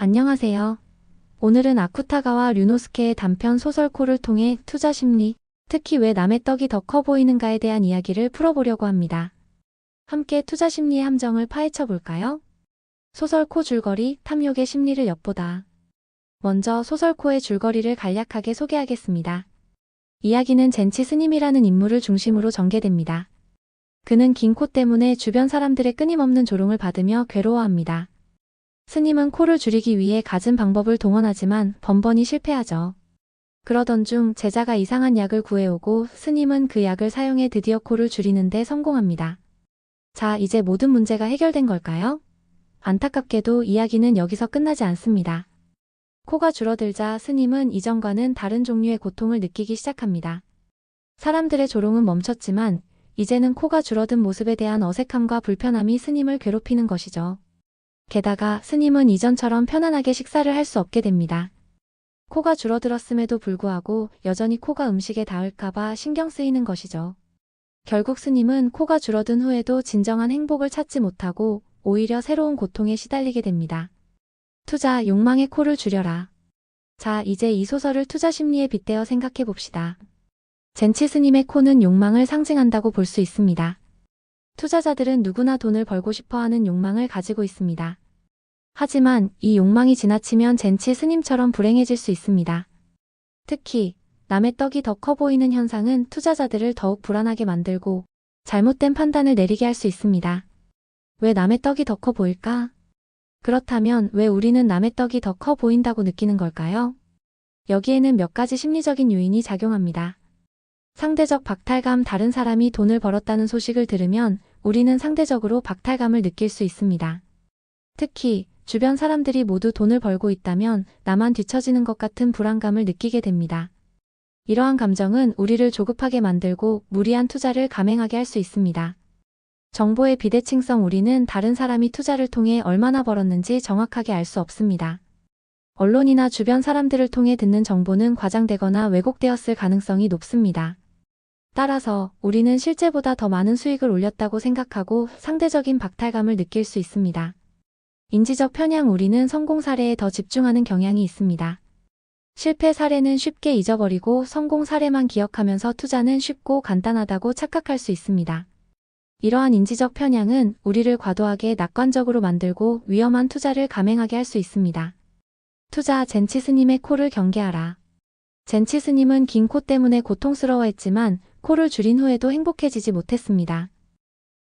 안녕하세요. 오늘은 아쿠타가와 류노스케의 단편 소설 코를 통해 투자 심리, 특히 왜 남의 떡이 더 커 보이는가에 대한 이야기를 풀어보려고 합니다. 함께 투자 심리의 함정을 파헤쳐 볼까요? 소설 코 줄거리, 탐욕의 심리를 엿보다. 먼저 소설 코의 줄거리를 간략하게 소개하겠습니다. 이야기는 젠치 스님이라는 인물을 중심으로 전개됩니다. 그는 긴 코 때문에 주변 사람들의 끊임없는 조롱을 받으며 괴로워합니다. 스님은 코를 줄이기 위해 갖은 방법을 동원하지만 번번이 실패하죠. 그러던 중 제자가 이상한 약을 구해오고 스님은 그 약을 사용해 드디어 코를 줄이는데 성공합니다. 자, 이제 모든 문제가 해결된 걸까요? 안타깝게도 이야기는 여기서 끝나지 않습니다. 코가 줄어들자 스님은 이전과는 다른 종류의 고통을 느끼기 시작합니다. 사람들의 조롱은 멈췄지만 이제는 코가 줄어든 모습에 대한 어색함과 불편함이 스님을 괴롭히는 것이죠. 게다가 스님은 이전처럼 편안하게 식사를 할 수 없게 됩니다. 코가 줄어들었음에도 불구하고 여전히 코가 음식에 닿을까봐 신경 쓰이는 것이죠. 결국 스님은 코가 줄어든 후에도 진정한 행복을 찾지 못하고 오히려 새로운 고통에 시달리게 됩니다. 투자, 욕망의 코를 줄여라. 자, 이제 이 소설을 투자 심리에 빗대어 생각해 봅시다. 젠치 스님의 코는 욕망을 상징한다고 볼 수 있습니다. 투자자들은 누구나 돈을 벌고 싶어하는 욕망을 가지고 있습니다. 하지만 이 욕망이 지나치면 젠치 스님처럼 불행해질 수 있습니다. 특히 남의 떡이 더 커 보이는 현상은 투자자들을 더욱 불안하게 만들고 잘못된 판단을 내리게 할 수 있습니다. 왜 남의 떡이 더 커 보일까? 그렇다면 왜 우리는 남의 떡이 더 커 보인다고 느끼는 걸까요? 여기에는 몇 가지 심리적인 요인이 작용합니다. 상대적 박탈감, 다른 사람이 돈을 벌었다는 소식을 들으면 우리는 상대적으로 박탈감을 느낄 수 있습니다. 특히 주변 사람들이 모두 돈을 벌고 있다면 나만 뒤처지는 것 같은 불안감을 느끼게 됩니다. 이러한 감정은 우리를 조급하게 만들고 무리한 투자를 감행하게 할 수 있습니다. 정보의 비대칭성, 우리는 다른 사람이 투자를 통해 얼마나 벌었는지 정확하게 알 수 없습니다. 언론이나 주변 사람들을 통해 듣는 정보는 과장되거나 왜곡되었을 가능성이 높습니다. 따라서 우리는 실제보다 더 많은 수익을 올렸다고 생각하고 상대적인 박탈감을 느낄 수 있습니다. 인지적 편향, 우리는 성공 사례에 더 집중하는 경향이 있습니다. 실패 사례는 쉽게 잊어버리고 성공 사례만 기억하면서 투자는 쉽고 간단하다고 착각할 수 있습니다. 이러한 인지적 편향은 우리를 과도하게 낙관적으로 만들고 위험한 투자를 감행하게 할 수 있습니다. 투자, 젠치 스님의 코를 경계하라. 젠치 스님은 긴 코 때문에 고통스러워했지만 코를 줄인 후에도 행복해지지 못했습니다.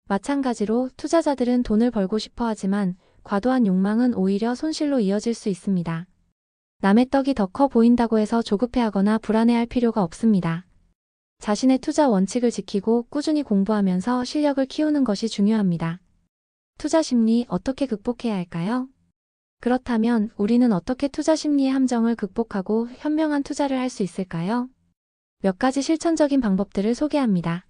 마찬가지로 투자자들은 돈을 벌고 싶어 하지만 과도한 욕망은 오히려 손실로 이어질 수 있습니다. 남의 떡이 더 커 보인다고 해서 조급해하거나 불안해할 필요가 없습니다. 자신의 투자 원칙을 지키고 꾸준히 공부하면서 실력을 키우는 것이 중요합니다. 투자 심리, 어떻게 극복해야 할까요? 그렇다면 우리는 어떻게 투자 심리의 함정을 극복하고 현명한 투자를 할 수 있을까요? 몇 가지 실천적인 방법들을 소개합니다.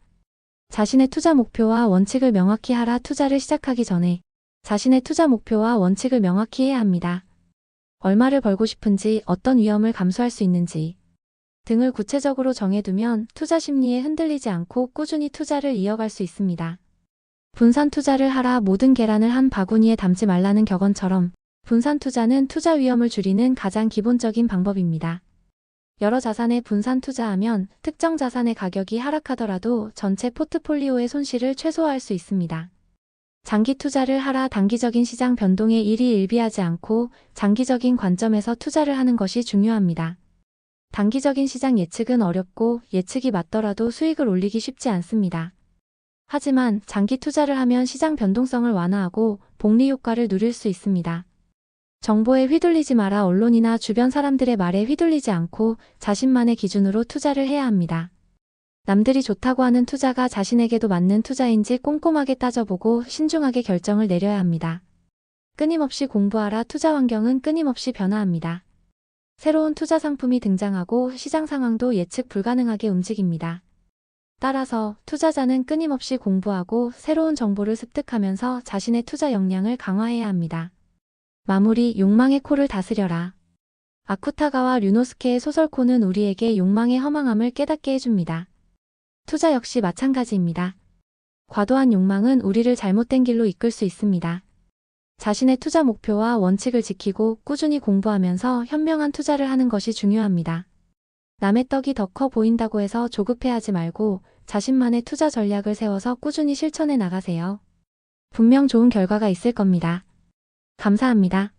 자신의 투자 목표와 원칙을 명확히 하라. 투자를 시작하기 전에 자신의 투자 목표와 원칙을 명확히 해야 합니다. 얼마를 벌고 싶은지, 어떤 위험을 감수할 수 있는지 등을 구체적으로 정해두면 투자 심리에 흔들리지 않고 꾸준히 투자를 이어갈 수 있습니다. 분산 투자를 하라. 모든 계란을 한 바구니에 담지 말라는 격언처럼 분산 투자는 투자 위험을 줄이는 가장 기본적인 방법입니다. 여러 자산에 분산 투자하면 특정 자산의 가격이 하락하더라도 전체 포트폴리오의 손실을 최소화할 수 있습니다. 장기 투자를 하라. 단기적인 시장 변동에 일희일비하지 않고 장기적인 관점에서 투자를 하는 것이 중요합니다. 단기적인 시장 예측은 어렵고 예측이 맞더라도 수익을 올리기 쉽지 않습니다. 하지만 장기 투자를 하면 시장 변동성을 완화하고 복리 효과를 누릴 수 있습니다. 정보에 휘둘리지 마라. 언론이나 주변 사람들의 말에 휘둘리지 않고 자신만의 기준으로 투자를 해야 합니다. 남들이 좋다고 하는 투자가 자신에게도 맞는 투자인지 꼼꼼하게 따져보고 신중하게 결정을 내려야 합니다. 끊임없이 공부하라. 투자 환경은 끊임없이 변화합니다. 새로운 투자 상품이 등장하고 시장 상황도 예측 불가능하게 움직입니다. 따라서 투자자는 끊임없이 공부하고 새로운 정보를 습득하면서 자신의 투자 역량을 강화해야 합니다. 마무리, 욕망의 코를 다스려라. 아쿠타가와 류노스케의 소설 코는 우리에게 욕망의 허망함을 깨닫게 해줍니다. 투자 역시 마찬가지입니다. 과도한 욕망은 우리를 잘못된 길로 이끌 수 있습니다. 자신의 투자 목표와 원칙을 지키고 꾸준히 공부하면서 현명한 투자를 하는 것이 중요합니다. 남의 떡이 더 커 보인다고 해서 조급해하지 말고 자신만의 투자 전략을 세워서 꾸준히 실천해 나가세요. 분명 좋은 결과가 있을 겁니다. 감사합니다.